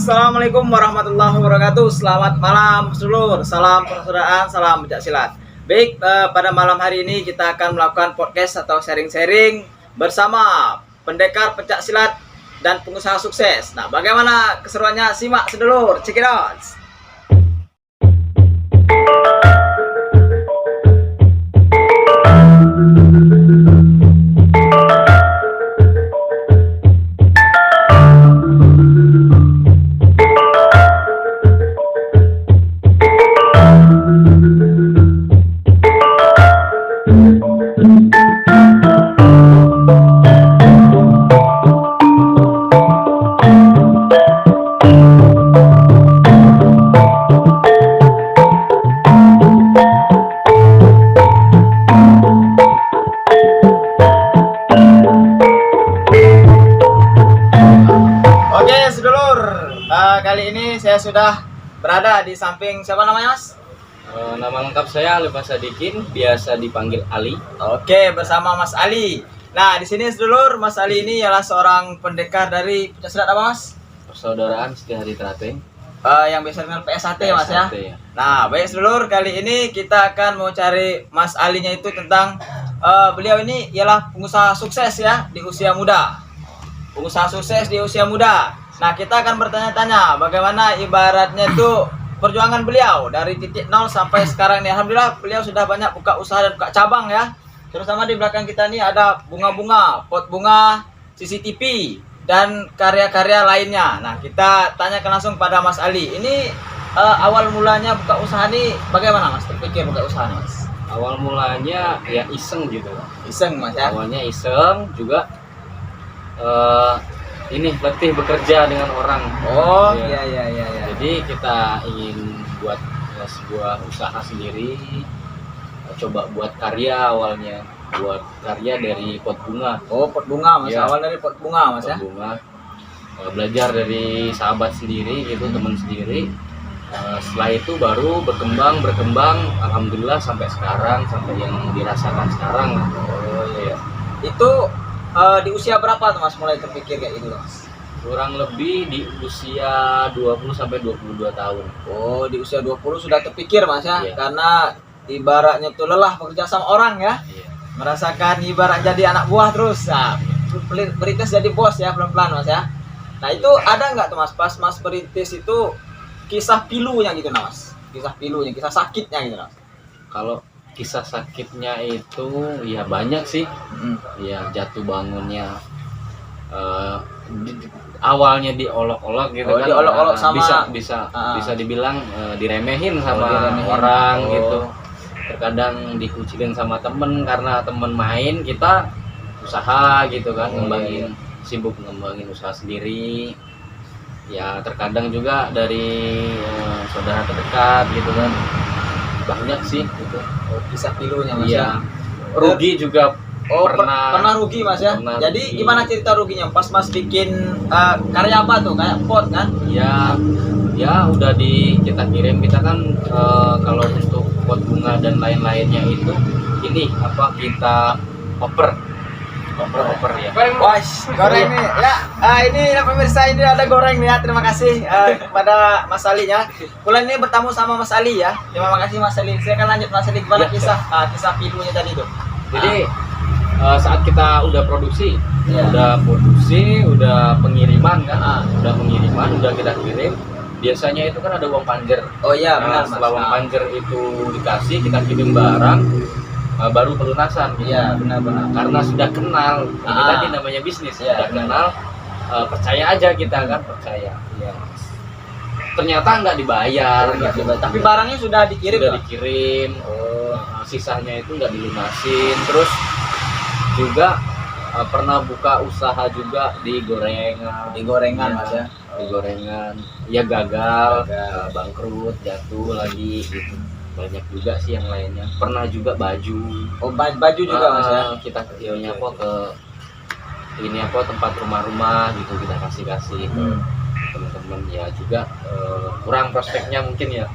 Assalamualaikum warahmatullahi wabarakatuh. Selamat malam sedulur, salam persaudaraan, salam pencak silat. Baik, pada malam hari ini kita akan melakukan podcast atau sharing-sharing bersama pendekar pencak silat dan pengusaha sukses. Nah, bagaimana keseruannya? Simak sedulur, check it out. Kali ini saya sudah berada di samping siapa namanya, Mas? Nama lengkap saya Alif Sadikin, biasa dipanggil Ali. Oke, bersama Mas Ali. Nah, di sini sedulur, Mas Ali ini adalah seorang pendekar dari pencak silat apa, Mas? Persaudaraan Setiahari Teratai. Yang biasa dengan PSAT, Mas ya. Ya. Nah, baik sedulur, kali ini kita akan mau cari Mas Alinya itu tentang beliau ini ialah pengusaha sukses ya di usia muda. Pengusaha sukses di usia muda. Nah, kita akan bertanya-tanya bagaimana ibaratnya itu perjuangan beliau dari titik nol sampai sekarang nih. Alhamdulillah beliau sudah banyak buka usaha dan buka cabang ya. Terutama di belakang kita nih ada bunga-bunga, pot bunga, CCTV dan karya-karya lainnya. Nah, kita tanyakan langsung pada Mas Ali. Ini awal mulanya buka usaha nih bagaimana, Mas? Terpikir buka usaha nih, Mas? Awal mulanya ya iseng gitu. Iseng, Mas ya. Awalnya iseng juga ini letih bekerja dengan orang. Oh, ya. Iya. Jadi kita ingin buat sebuah usaha sendiri. Coba buat karya awalnya. Buat karya dari pot bunga. Oh, pot bunga, Mas. Ya. Awal dari pot bunga, Mas pot ya. Bunga. Belajar dari sahabat sendiri gitu, teman sendiri. Setelah itu baru berkembang. Alhamdulillah sampai sekarang, sampai yang dirasakan sekarang. Oh iya. Itu di usia berapa tuh, Mas, mulai terpikir kayak gitu, Mas? Kurang lebih di usia 20 sampai 22 tahun. Oh, di usia 20 sudah terpikir, Mas ya. Iya. Karena ibaratnya tuh lelah bekerja sama orang ya. Iya. Merasakan ibarat jadi anak buah terus. Nah, berintis jadi bos ya pelan-pelan, Mas ya. Nah, itu ada nggak tuh, Mas, pas Mas berintis itu kisah pilunya gitu, Mas? Kisah pilunya, kisah sakitnya gitu, Mas. Kalau kisah sakitnya itu ya banyak sih. Ya jatuh bangunnya awalnya diolok-olok gitu kan. Diolok-olok sama bisa dibilang diremehin sama orang gitu. Terkadang dikucilin sama temen karena temen main, kita usaha gitu kan, sibuk ngembangin usaha sendiri. Ya terkadang juga dari saudara terdekat gitu kan. Banyak sih gitu. Kisah pilunya, Mas ya. ya. Rugi juga pernah rugi, Mas ya. Jadi rugi. gimana cerita ruginya? Pas Mas bikin karya apa tuh? Kayak pot kan? Ya udah kita kirim. Kita kan kalau untuk pot bunga dan lain-lainnya itu ini apa kita oper ya. Wah, goreng nih. Ya, ini pemirsa, ini ada goreng nih ya. Terima kasih kepada Mas Ali ya. Bulan ini bertamu sama Mas Ali ya. Terima kasih, Mas Ali. Saya akan lanjut, Mas Ali, gimana Ya, kisah pilunya tadi tuh. Jadi saat kita udah produksi, Ya. udah pengiriman kan, udah kita kirim. Biasanya itu kan ada uang panjer. Oh iya, benar, Mas. Setelah uang panjer itu dikasih, kita kirim barang, baru pelunasan. Iya, benar. Karena sudah kenal, ini tadi namanya bisnis. Iya, Sudah kenal, percaya aja kita kan, percaya. Ya. Ternyata nggak dibayar. Tapi barangnya sudah dikirim. Sudah dikirim. Sisanya itu nggak dilunasin. Terus juga pernah buka usaha juga di gorengan, Mas ya. Di gorengan, ya gagal. Bangkrut, jatuh lagi gitu. Banyak juga sih yang lainnya. Pernah juga baju. Oh, baju juga, Mas ya. Kita ke ini tempat rumah-rumah gitu, kita kasih ke teman-teman ya juga. Kurang prospeknya mungkin ya.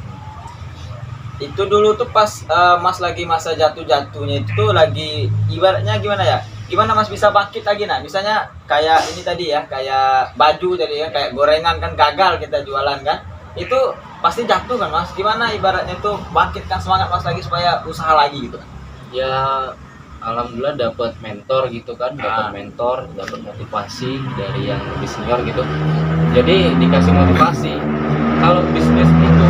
Itu dulu tuh pas Mas lagi masa jatuh-jatuhnya itu lagi ibaratnya gimana ya? gimana Mas bisa bangkit lagi? Nah, misalnya kayak ini tadi ya, kayak baju tadi ya, kayak gorengan kan gagal kita jualan kan. Itu pasti jatuh kan Mas. Gimana ibaratnya itu bangkitkan semangat Mas lagi supaya usaha lagi gitu kan. Ya alhamdulillah dapat mentor gitu kan, dapat mentor, dapat motivasi dari yang lebih senior gitu. Jadi dikasih motivasi kalau bisnis itu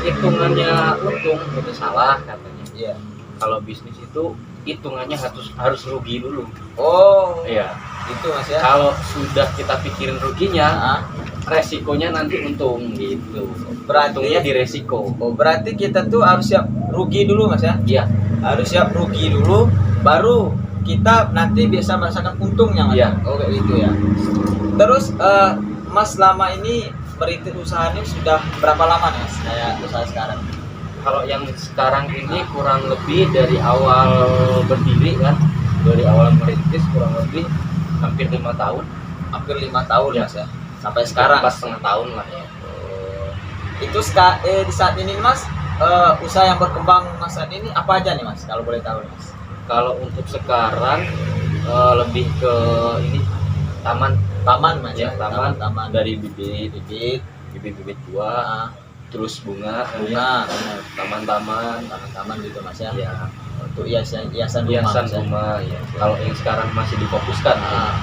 hitungannya untung itu salah katanya. Iya. Kalau bisnis itu hitungannya harus rugi dulu. Oh. Iya. Itu Mas ya. Kalau sudah kita pikirin ruginya, resikonya nanti untung gitu. Berarti Untungnya di resiko. Oh, berarti kita tuh harus siap rugi dulu Mas ya? Iya. Harus siap rugi dulu, baru kita nanti bisa merasakan untungnya Mas. Iya. Oh kayak gitu ya. Terus Mas selama ini merintis usaha ini sudah berapa lama nih Mas? Kayak usaha sekarang? Kalau yang sekarang ini kurang lebih dari awal berdiri kan, dari awal merintis kurang lebih hampir 5 tahun. Hampir 5 tahun Ya. Mas ya? Sampai sekarang? 4,5 tahun lah ya. Itu di saat ini Mas, usaha yang berkembang Mas saat ini apa aja nih Mas? Kalau boleh tahu nih, Mas. Kalau untuk sekarang lebih ke ini taman Mas ya, ya? taman dari bibit buah, Ah, terus bunga, bunga, taman gitu Mas ya? ya, Untuk hiasan rumah. hiasan Mas, ya? rumah ya. Kalau yang sekarang masih difokuskan ya. Ah.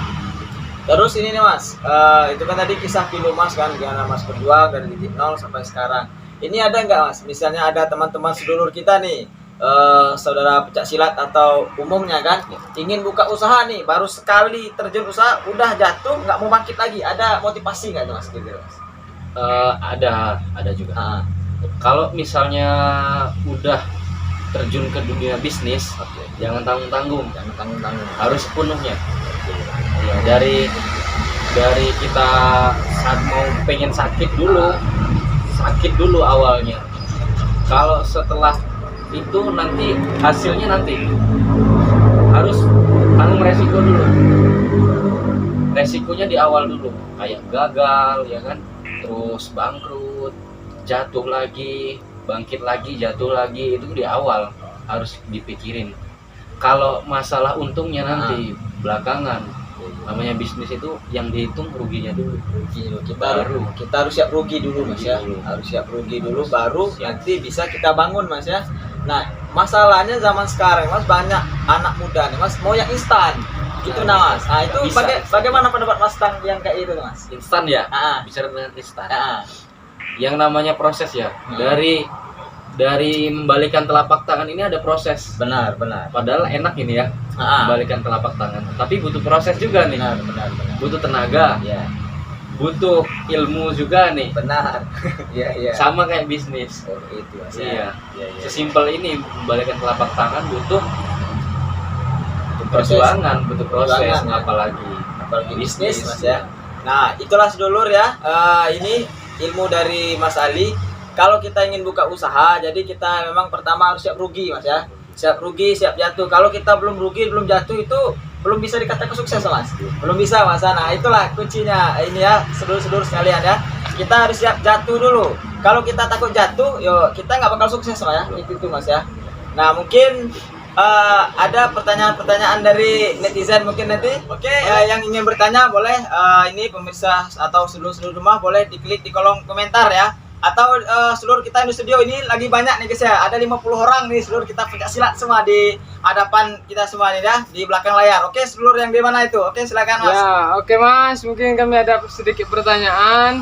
Terus ini nih Mas, itu kan tadi kisah pilu Mas kan, gimana Mas berjuang dari titik nol sampai sekarang. Ini ada nggak Mas? Misalnya ada teman-teman sedulur kita nih, saudara pencak silat atau umumnya kan, ingin buka usaha nih, baru sekali terjun usaha, udah jatuh, nggak mau bangkit lagi. Ada motivasi nggak tuh Mas? Gitu, Mas? Ada juga. Ah, Kalau misalnya udah terjun ke dunia bisnis, jangan tanggung-tanggung, jangan tanggung-tanggung. harus sepenuhnya. Ya, dari kita saat mau pengen sakit dulu awalnya. Kalau setelah itu nanti hasilnya nanti harus tanggung resiko dulu. Resikonya di awal dulu, kayak gagal ya kan, terus bangkrut, jatuh lagi, bangkit lagi, jatuh lagi, itu di awal harus dipikirin. Kalau masalah untungnya nanti belakangan. Namanya bisnis itu yang dihitung ruginya dulu. Rugi dulu. Kita harus siap rugi dulu Mas ya. Harus siap rugi dulu, baru nanti bisa kita bangun Mas ya. Nah, masalahnya zaman sekarang Mas, banyak anak muda nih Mas mau yang instan. Gitu nah Mas. Nah, itu bagaimana pendapat Mas tentang yang kayak itu Mas? Instan ya? Bicara dengan instan. Yang namanya proses ya. Dari membalikan telapak tangan ini ada proses. Benar. Padahal enak ini ya, membalikan telapak tangan. Tapi butuh proses juga nih. Benar. Butuh tenaga. Ya. Butuh ilmu juga nih. Benar. Iya. Sama kayak bisnis. Oh, itu Mas. Iya. Iya. Sesimpel ini membalikan telapak tangan butuh Proses. perjuangan, butuh proses, Perjuangan, ya. apalagi bisnis Mas ya. Nah, itulah sedulur ya. Ini ilmu dari Mas Ali. Kalau kita ingin buka usaha, jadi kita memang pertama harus siap rugi Mas ya. Siap rugi, siap jatuh. Kalau kita belum rugi, belum jatuh, itu belum bisa dikatakan sukses Mas. Belum bisa Mas. Nah, itulah kuncinya ini ya, sedulur-sedulur sekalian ya. Kita harus siap jatuh dulu. Kalau kita takut jatuh, kita nggak bakal sukses Mas ya. Itu Mas ya. Nah, mungkin ada pertanyaan-pertanyaan dari netizen mungkin nanti. Oke, yang ingin bertanya boleh ini pemirsa atau sedulur-sedulur rumah boleh diklik di kolom komentar ya. Atau seluruh kita di studio ini lagi banyak nih guys ya. Ada 50 orang nih seluruh kita pencak silat semua di hadapan kita semua nih ya, di belakang layar. Oke, seluruh yang di mana itu? Oke, silakan Mas. Ya, oke Mas. Mungkin kami ada sedikit pertanyaan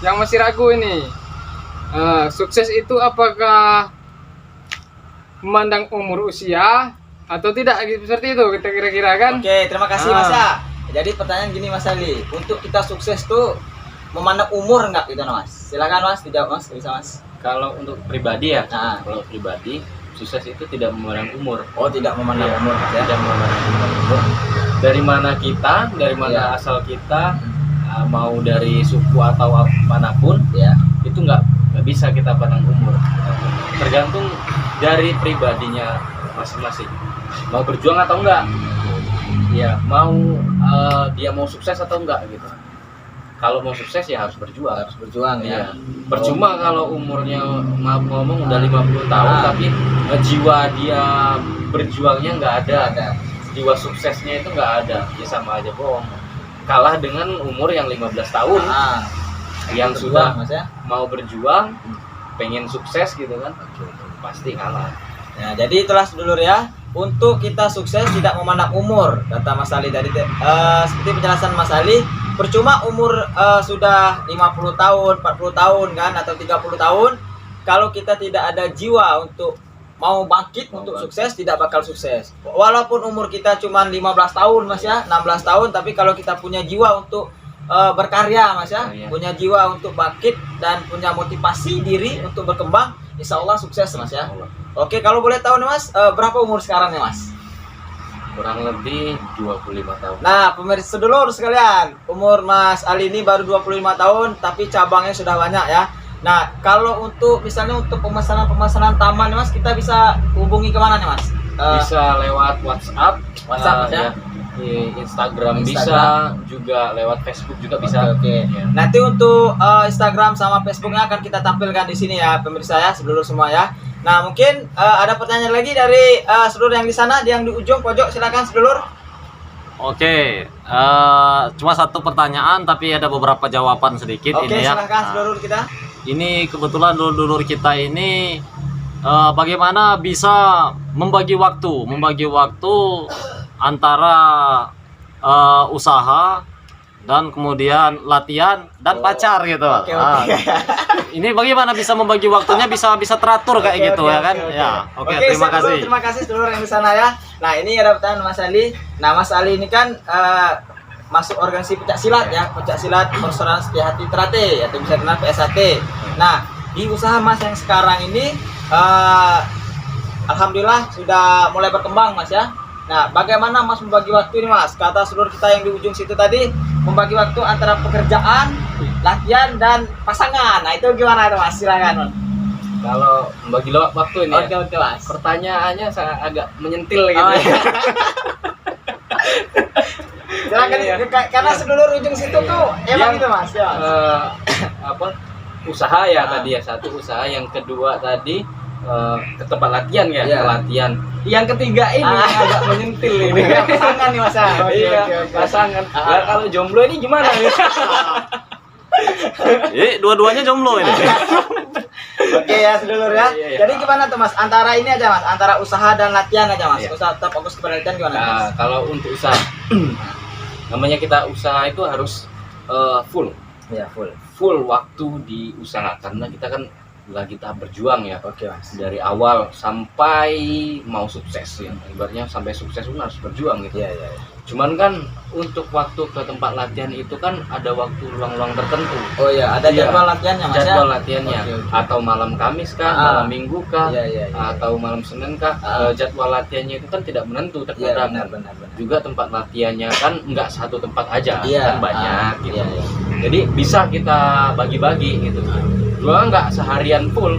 yang masih ragu ini. Sukses itu apakah memandang umur usia atau tidak, gitu, seperti itu kita kira-kira kan? Oke, terima kasih Mas ya. Jadi pertanyaan gini Mas Ali, untuk kita sukses tuh memandang umur enggak gitu Mas? Silakan Mas dijawab Mas, bisa Mas. Kalau untuk pribadi ya, Nah. kalau pribadi sukses itu tidak memandang umur. Oh, tidak memandang umur Mas ya. Tidak memandang umur. Dari mana kita, dari mana asal kita, mau dari suku atau manapun, Ya. itu nggak bisa kita pandang umur. Tergantung dari pribadinya masing-masing. Mau berjuang atau enggak? Ya, dia mau sukses atau enggak gitu. kalau mau sukses ya harus berjuang. Harus berjuang Iya. ya. Percuma kalau umurnya maaf ngomong udah 50 tahun tapi jiwa dia berjuangnya nggak ada. Jiwa suksesnya itu nggak ada. Ya sama aja bohong. Kalah dengan umur yang 15 tahun yang sudah Mas ya. mau berjuang, pengen sukses gitu kan. Pasti kalah. Ya, jadi itulah sedulur ya. Untuk kita sukses tidak memandang umur, kata Mas Ali tadi. Seperti penjelasan Mas Ali, percuma umur sudah 50 tahun, 40 tahun kan atau 30 tahun, kalau kita tidak ada jiwa untuk mau bangkit untuk sukses, tidak bakal sukses. Walaupun umur kita cuma 15 tahun Mas ya, 16 tahun, tapi kalau kita punya jiwa untuk berkarya Mas ya, punya jiwa untuk bangkit dan punya motivasi diri untuk berkembang, insya Allah sukses Mas ya. Oke, kalau boleh tahu nih Mas, berapa umur sekarang nih Mas? Kurang lebih 25 tahun. Nah, pemirsa sedulur sekalian, umur Mas Ali ini baru 25 tahun, tapi cabangnya sudah banyak ya. Nah, kalau untuk misalnya untuk pemesanan taman nih Mas, kita bisa hubungi kemana nih Mas? Bisa lewat WhatsApp, WhatsApp, Mas, ya? Di Instagram bisa, juga lewat Facebook juga bisa. Oke. Ya. Nanti untuk Instagram sama Facebooknya akan kita tampilkan di sini ya, pemirsa ya, sedulur semua ya. Nah, mungkin ada pertanyaan lagi dari sedulur yang di sana, yang di ujung pojok, silakan sedulur. Oke, cuma satu pertanyaan tapi ada beberapa jawaban sedikit Oke, ini ya. silakan sedulur kita. Ini kebetulan dulur kita ini bagaimana bisa membagi waktu antara usaha dan kemudian latihan dan pacar gitu. Oke, oke. Ini bagaimana bisa membagi waktunya bisa teratur kayak gitu ya kan? Ya. Oke, terima sedulur, kasih. terima kasih sedulur yang di sana ya. Nah, ini ada pertanyaan Mas Ali. Nah, Mas Ali ini kan masuk organisasi pencak silat ya, pencak silat Persaudaraan Setia Hati Trate atau bisa dikenal PSHT. Nah, di usaha Mas yang sekarang ini alhamdulillah sudah mulai berkembang Mas ya. Nah, bagaimana Mas membagi waktu ini Mas? Kata sedulur kita yang di ujung situ tadi, membagi waktu antara pekerjaan, latihan dan pasangan. Nah, itu gimana itu Mas? Silakan. Kalau membagi waktu ini, Oke, Mas. pertanyaannya saya agak menyentil gitu. Oh, iya. Silakan, Iya. karena sedulur ujung situ tuh emang gitu Mas ya. Usaha ya tadi ya, satu usaha, yang kedua tadi ke tempat latihan ya, Iya. ke latihan. Yang ketiga ini agak menyentil ini. Pasangan nih Mas. Iya, pasangan. Nah, kalau jomblo ini gimana nih? Dua-duanya jomblo ini. Oke ya sedulur ya. Iya. Jadi gimana tuh Mas? Antara ini aja Mas, antara usaha dan latihan aja Mas. Iya. Usaha tetap fokus kepada latihan gimana Mas? Nah, kalau untuk usaha, namanya kita usaha itu harus full Iya, full waktu di usaha, karena kita kan lagi tahap berjuang ya. Oke Mas. Dari awal sampai mau sukses ya, ibaratnya sampai sukses pun harus berjuang gitu. Iya. Cuman kan untuk waktu ke tempat latihan itu kan ada waktu luang-luang tertentu. Oh iya, ada Iya. jadwal latihannya Mas Jadwal ya. latihannya, Oke. atau malam Kamis kah, malam Minggu kah, Iya. atau malam Senin kah. Jadwal latihannya itu kan tidak menentu Iya, terkadang. benar. Juga tempat latihannya kan nggak satu tempat aja, Iya. kan banyak gitu. Iya. Jadi bisa kita bagi-bagi gitu. Juga nggak seharian full,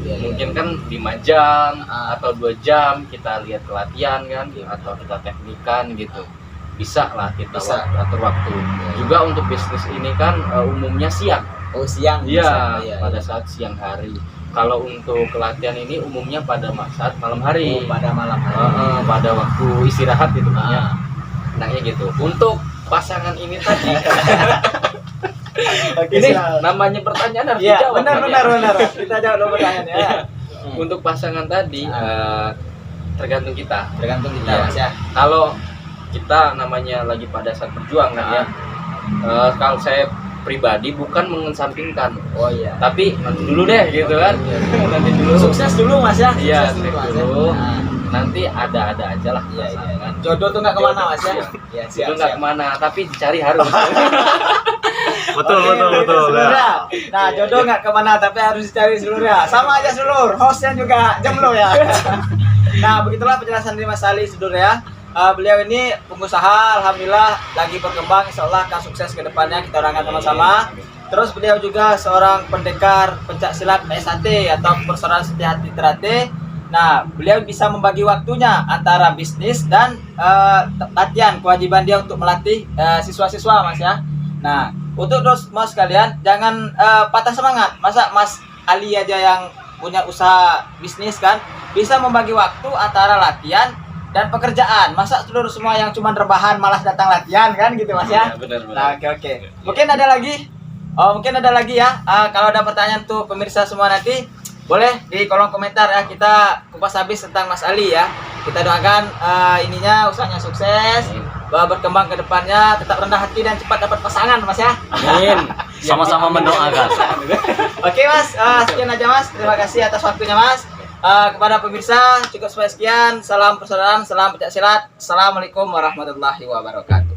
Iya. mungkin kan 5 jam atau 2 jam kita lihat pelatihan kan, Iya. atau kita teknikan gitu. Bisa lah kita Bisa. atur waktu. Juga untuk bisnis ini kan umumnya siang. Oh siang. Iya, bisa. pada saat siang hari. Kalau untuk pelatihan ini umumnya pada saat malam hari. pada malam hari. Pada waktu istirahat gitu kan ya. Ah. Enaknya gitu. Untuk pasangan ini tadi Oke, ini siap. namanya pertanyaan harus Iya, dijawab. kan, ya? benar. Kita jawab dulu pertanyaannya ya. Untuk pasangan tadi tergantung kita. Tergantung kita Iya. Mas ya. Kalau kita namanya lagi pada saat berjuang kan ya. Kalau saya pribadi bukan mengesampingkan, Oh iya. tapi nanti dulu deh gitu kan. Nanti dulu. Sukses dulu Mas ya. Iya, Sukses sukses Mas, ya. dulu. Nah, Nanti ada aja lah. Iya. pasangan. Jodoh tuh nggak kemana Mas ya. Iya, Itu nggak kemana, tapi dicari harus. Betul. Seluruhnya. Nah, jodoh nggak kemana tapi harus dicari seluruhnya. Sama aja seluruh. Hostnya juga jomblo ya. Nah, begitulah penjelasan dari Mas Ali seluruh ya. Beliau ini pengusaha, alhamdulillah lagi berkembang. Insya Allah akan sukses ke depannya. Kita doakan sama-sama. Terus beliau juga seorang pendekar pencak silat PSHT atau Persaudaraan Setia Hati Trate. Nah, beliau bisa membagi waktunya antara bisnis dan latihan. Kewajiban dia untuk melatih siswa-siswa Mas ya. Nah, untuk mas kalian jangan patah semangat. Masa Mas Ali aja yang punya usaha bisnis kan bisa membagi waktu antara latihan dan pekerjaan. Masa seluruh semua yang cuma rebahan malah datang latihan kan gitu Mas ya? Benar. Nah, oke. Mungkin ada lagi? Oh, mungkin ada lagi ya. Kalau ada pertanyaan tuh pemirsa semua nanti boleh di kolom komentar ya, kita kupas habis tentang Mas Ali ya. Kita doakan ininya usahanya sukses, berkembang ke depannya, tetap rendah hati dan cepat dapat pasangan Mas ya. Amin. Sama-sama mendoakan. Oke Mas, sekian aja Mas. Terima kasih atas waktunya Mas. Kepada pemirsa cukup sekian. Salam persaudaraan, salam pencak silat. Assalamualaikum warahmatullahi wabarakatuh.